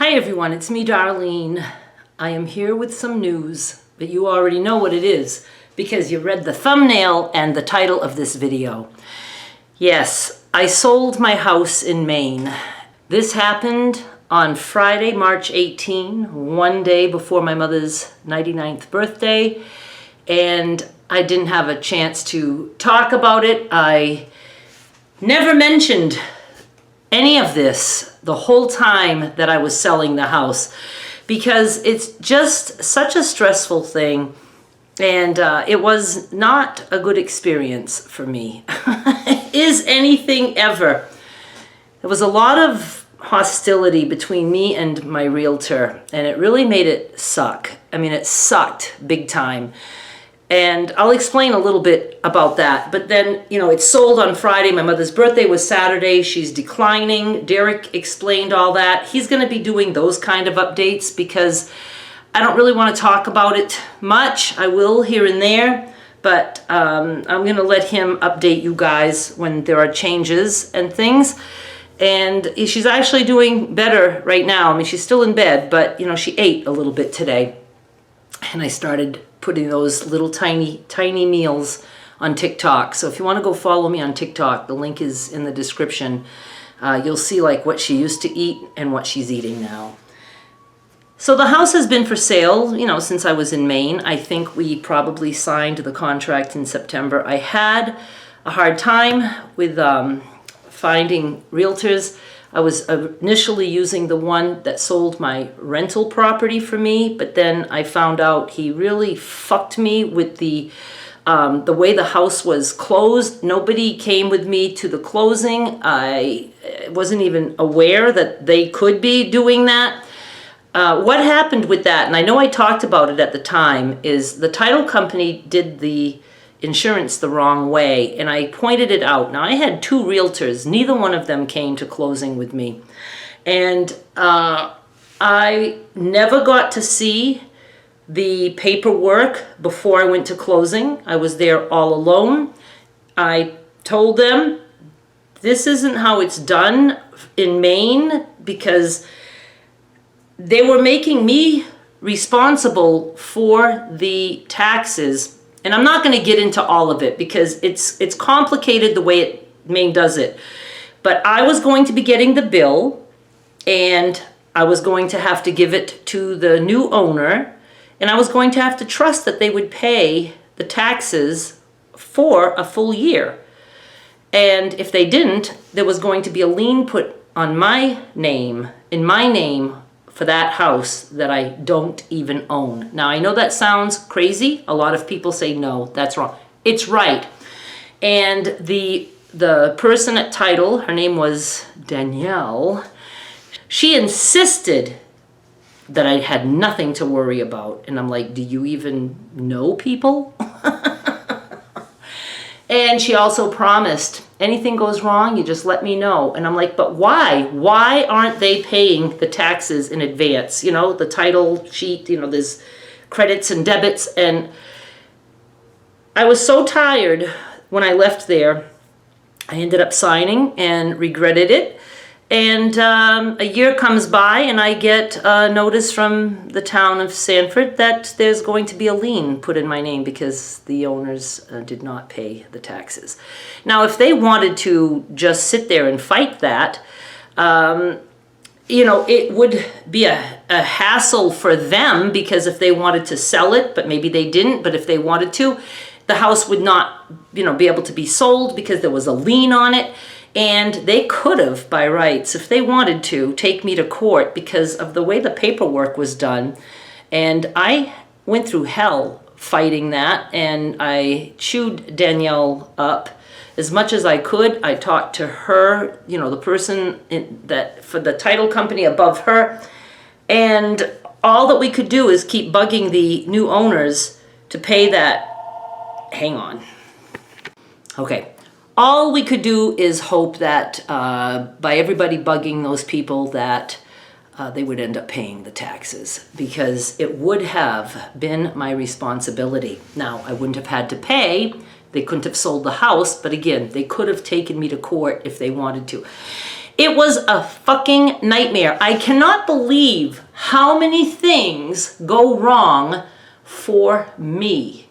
Hi everyone, it's me, Darlene. I am here with some news, but you already know what it is because you read the thumbnail and the title of this video. Yes, I sold my house in Maine. This happened on Friday, March 18, one day before my mother's 99th birthday, and I didn't have a chance to talk about it. I never mentioned any of this the whole time that I was selling the house because it's just such a stressful thing, and it was not a good experience for me. Is anything ever. There was a lot of hostility between me and my realtor, and it really made it suck. I mean, it sucked big time. And I'll explain a little bit about that. But then, it sold on Friday. My mother's birthday was Saturday. She's declining. Derek explained all that. He's going to be doing those kind of updates because I don't really want to talk about it much. I will here and there, but I'm going to let him update you guys when there are changes and things. And she's actually doing better right now. I mean, she's still in bed, but, she ate a little bit today. And I started putting those little tiny meals on TikTok. So if you want to go follow me on TikTok, the link is in the description. You'll see like what she used to eat and what she's eating now. So the house has been for sale, since I was in Maine. I think we probably signed the contract in September. I had a hard time with finding realtors. I was initially using the one that sold my rental property for me, but then I found out he really fucked me with the way the house was closed. Nobody came with me to the closing. I wasn't even aware that they could be doing that. What happened with that, and I know I talked about it at the time, is the title company did the insurance the wrong way, and I pointed it out. Now, I had two realtors. Neither one of them came to closing with me. And I never got to see the paperwork before I went to closing. I was there all alone. I told them, this isn't how it's done in Maine, because they were making me responsible for the taxes. And I'm not going to get into all of it because it's complicated the way Maine does it. But I was going to be getting the bill, and I was going to have to give it to the new owner, and I was going to have to trust that they would pay the taxes for a full year. And if they didn't, there was going to be a lien put on my name, in my name, for that house that I don't even own. Now, I know that sounds crazy. A lot of people say, no, that's wrong. It's right. And the person at title, her name was Danielle, she insisted that I had nothing to worry about. And I'm like, do you even know people? And she also promised, anything goes wrong, you just let me know. And I'm like, but why? Why aren't they paying the taxes in advance? The title sheet, there's credits and debits. And I was so tired when I left there, I ended up signing and regretted it. And a year comes by and I get a notice from the town of Sanford that there's going to be a lien put in my name because the owners did not pay the taxes. Now, if they wanted to just sit there and fight that, it would be a hassle for them, because if they wanted to sell it, but maybe they didn't, but if they wanted to, the house would not, be able to be sold because there was a lien on it. And they could have, by rights, if they wanted to, take me to court because of the way the paperwork was done. And I went through hell fighting that, and I chewed Danielle up as much as I could. I talked to her, the person that for the title company above her, and all that we could do is keep bugging the new owners to pay that. Hang on. Okay. All we could do is hope that by everybody bugging those people that they would end up paying the taxes, because it would have been my responsibility. Now, I wouldn't have had to pay. They couldn't have sold the house, but again, they could have taken me to court if they wanted to. It was a fucking nightmare. I cannot believe how many things go wrong for me.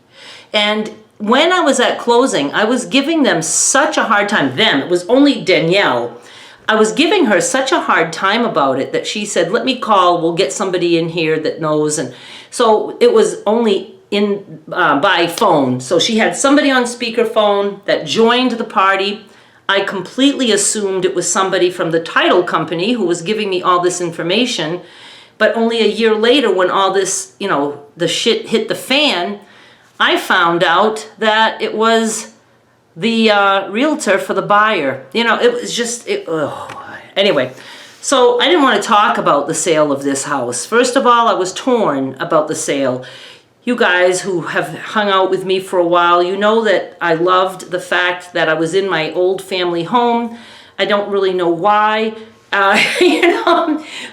And when I was at closing, I was giving them such a hard time. It was only Danielle. I was giving her such a hard time about it that she said, let me call, we'll get somebody in here that knows. And so it was only in by phone. So she had somebody on speakerphone that joined the party. I completely assumed it was somebody from the title company who was giving me all this information. But only a year later, when all this, the shit hit the fan, I found out that it was the realtor for the buyer. It was just, anyway. So I didn't want to talk about the sale of this house. First of all, I was torn about the sale. You guys who have hung out with me for a while, you know that I loved the fact that I was in my old family home. I don't really know why, but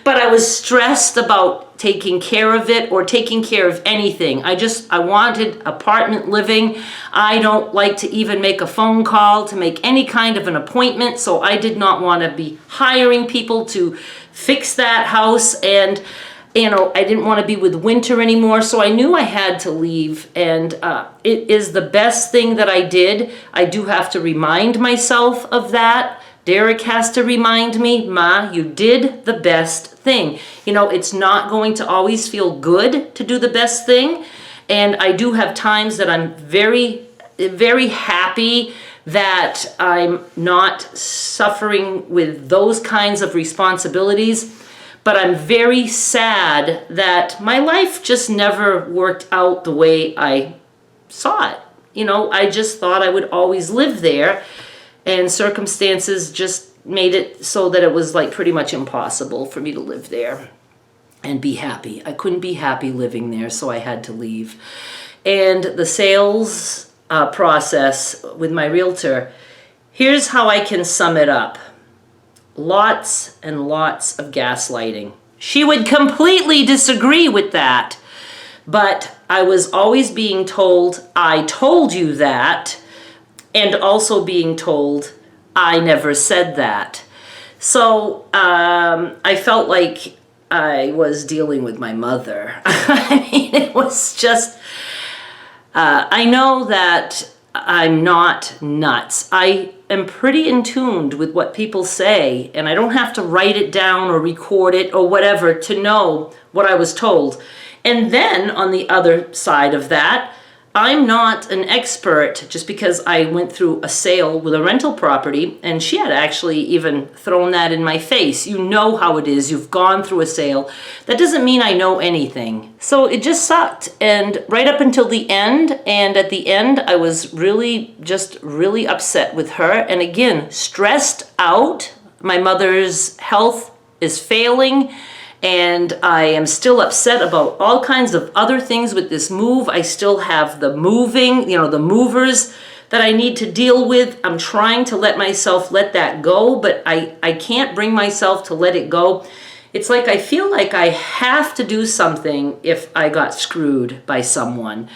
I was stressed about taking care of it or taking care of anything. I wanted apartment living. I don't like to even make a phone call to make any kind of an appointment, so I did not want to be hiring people to fix that house. And I didn't want to be with winter anymore, so I knew I had to leave, and it is the best thing that I did. I do have to remind myself of that. Derek has to remind me, Ma, you did the best thing. It's not going to always feel good to do the best thing, and I do have times that I'm very, very happy that I'm not suffering with those kinds of responsibilities. But I'm very sad that my life just never worked out the way I saw it. I just thought I would always live there, and circumstances just made it so that it was like pretty much impossible for me to live there and be happy. I couldn't be happy living there, so I had to leave. And the sales process with my realtor, here's how I can sum it up. Lots and lots of gaslighting. She would completely disagree with that, but I was always being told, I told you that, and also being told, I never said that. So I felt like I was dealing with my mother. It was just, I know that I'm not nuts. I am pretty in tune with what people say, and I don't have to write it down or record it or whatever to know what I was told. And then on the other side of that, I'm not an expert just because I went through a sale with a rental property, and she had actually even thrown that in my face. You know how it is. You've gone through a sale. That doesn't mean I know anything. So it just sucked. And right up until the end, and at the end, I was really upset with her. And again, stressed out. My mother's health is failing. And I am still upset about all kinds of other things with this move. I still have the moving, the movers that I need to deal with. I'm trying to let myself let that go, but I can't bring myself to let it go. It's like I feel like I have to do something if I got screwed by someone.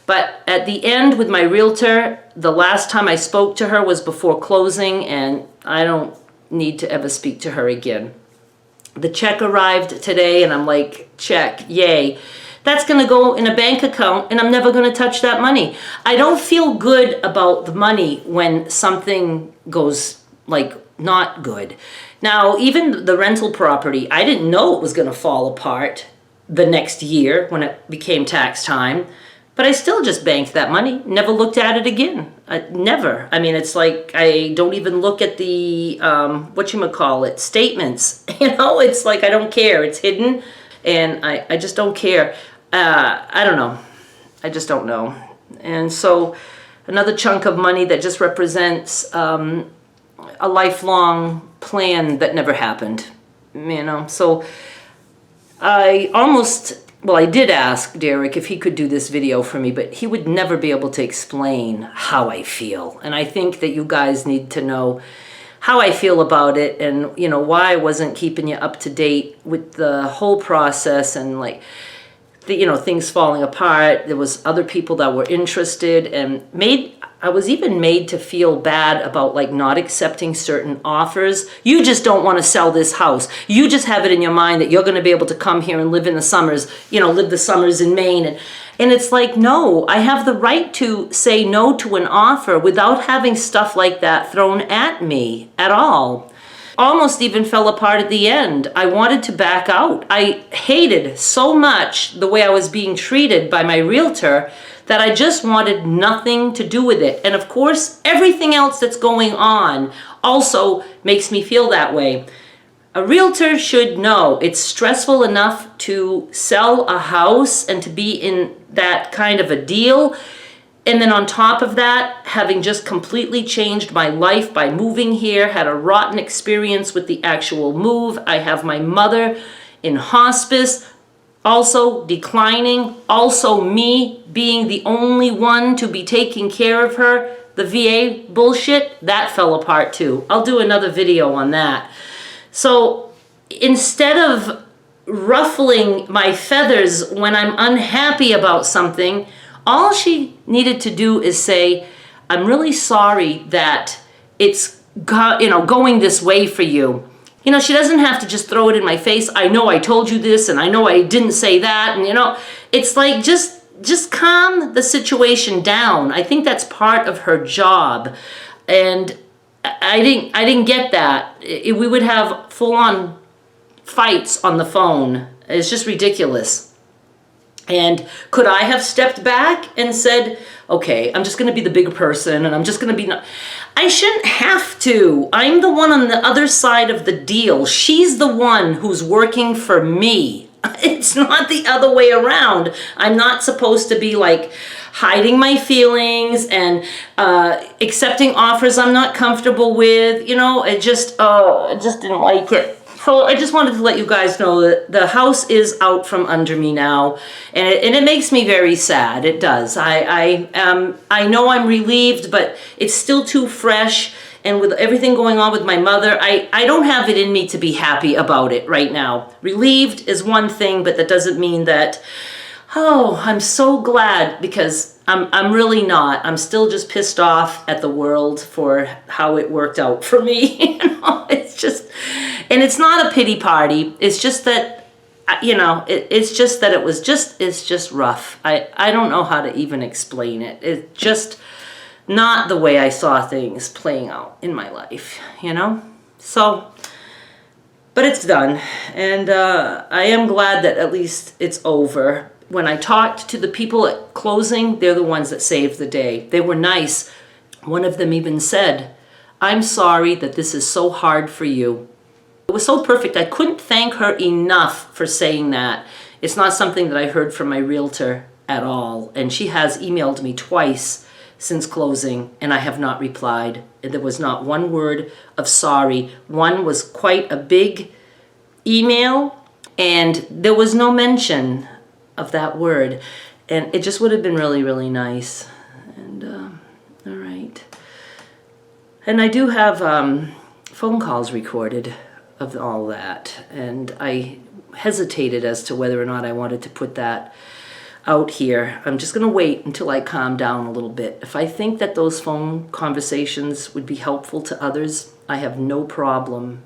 But at the end with my realtor, the last time I spoke to her was before closing, and I don't need to ever speak to her again. The check arrived today, and I'm like, check, yay. That's going to go in a bank account, and I'm never going to touch that money. I don't feel good about the money when something goes, like, not good. Now, even the rental property, I didn't know it was going to fall apart the next year when it became tax time. But I still just banked that money, never looked at it again. Never. I mean, it's like I don't even look at the, statements. It's like I don't care. It's hidden, and I just don't care. I don't know. I just don't know. And so another chunk of money that just represents a lifelong plan that never happened. So I did ask Derek if he could do this video for me, but he would never be able to explain how I feel. And I think that you guys need to know how I feel about it, and why I wasn't keeping you up to date with the whole process. And like, things falling apart. There was other people that were interested, and I was even made to feel bad about like not accepting certain offers. You just don't want to sell this house. You just have it in your mind that you're going to be able to come here and live in the summers, live the summers in Maine. And it's like, no, I have the right to say no to an offer without having stuff like that thrown at me at all. Almost even fell apart at the end. I wanted to back out. I hated so much the way I was being treated by my realtor that I just wanted nothing to do with it. And of course, everything else that's going on also makes me feel that way. A realtor should know it's stressful enough to sell a house and to be in that kind of a deal. And then on top of that, having just completely changed my life by moving here, had a rotten experience with the actual move. I have my mother in hospice, also declining, also me being the only one to be taking care of her. The VA bullshit, that fell apart too. I'll do another video on that. So instead of ruffling my feathers when I'm unhappy about something, all she needed to do is say, I'm really sorry that it's going this way for you. She doesn't have to just throw it in my face. I know I told you this, and I know I didn't say that. And it's like, just calm the situation down. I think that's part of her job. And I didn't get that. We would have full-on fights on the phone. It's just ridiculous. And could I have stepped back and said, okay, I'm just going to be the bigger person, and I'm just going to be... I shouldn't have to. I'm the one on the other side of the deal. She's the one who's working for me. It's not the other way around. I'm not supposed to be like hiding my feelings and accepting offers I'm not comfortable with. I just didn't like it. So I just wanted to let you guys know that the house is out from under me now, and it makes me very sad. It does. I know I'm relieved, but it's still too fresh. And with everything going on with my mother, I don't have it in me to be happy about it right now. Relieved is one thing, but that doesn't mean that, I'm so glad, because I'm really not. I'm still just pissed off at the world for how it worked out for me. It's just... And it's not a pity party. It's just that, it's just rough. I don't know how to even explain it. It's just not the way I saw things playing out in my life, So, but it's done. And I am glad that at least it's over. When I talked to the people at closing, they're the ones that saved the day. They were nice. One of them even said, I'm sorry that this is so hard for you. It was so perfect. I couldn't thank her enough for saying that. It's not something that I heard from my realtor at all. And she has emailed me twice since closing, and I have not replied. There was not one word of sorry. One was quite a big email, and there was no mention of that word. And it just would have been really, really nice. And, all right. And I do have phone calls recorded of all that, and I hesitated as to whether or not I wanted to put that out here. I'm just going to wait until I calm down a little bit. If I think that those phone conversations would be helpful to others, I have no problem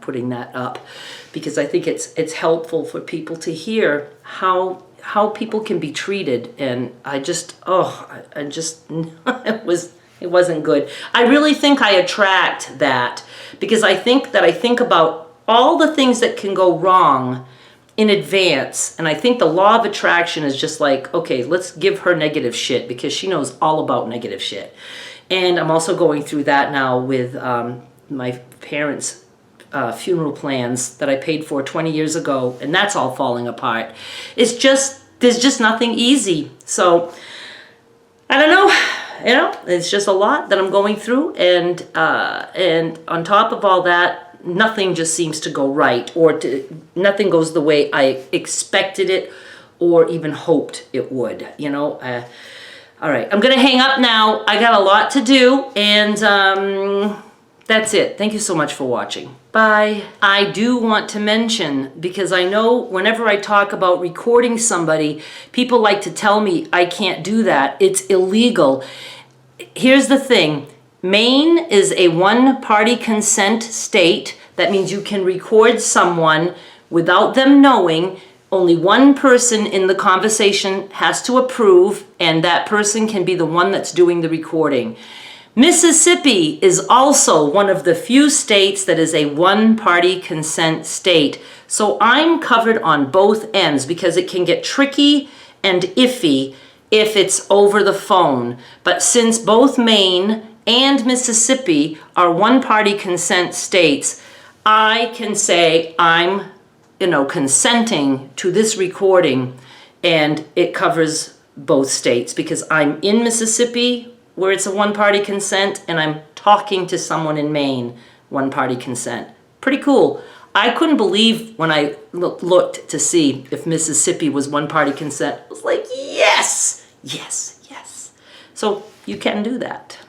putting that up, because I think it's helpful for people to hear how people can be treated. And it wasn't good. I really think I attract that, because I think about all the things that can go wrong in advance. And I think the law of attraction is just like, okay, let's give her negative shit, because she knows all about negative shit. And I'm also going through that now with my parents' funeral plans that I paid for 20 years ago, and that's all falling apart. There's just nothing easy. So I don't know. It's just a lot that I'm going through, and on top of all that, nothing just seems to go right, nothing goes the way I expected it or even hoped it would. All right, I'm gonna hang up now. I got a lot to do, and that's it. Thank you so much for watching. Bye. I do want to mention, because I know whenever I talk about recording somebody, people like to tell me I can't do that. It's illegal. Here's the thing. Maine is a one-party consent state. That means you can record someone without them knowing. Only one person in the conversation has to approve, and that person can be the one that's doing the recording. Mississippi is also one of the few states that is a one-party consent state. So I'm covered on both ends because it can get tricky and iffy if it's over the phone. But since both Maine and Mississippi are one-party consent states, I can say I'm, consenting to this recording, and it covers both states because I'm in Mississippi, where it's a one-party consent, and I'm talking to someone in Maine, one-party consent. Pretty cool. I couldn't believe when I looked to see if Mississippi was one-party consent. I was like, yes, yes, yes. So you can do that.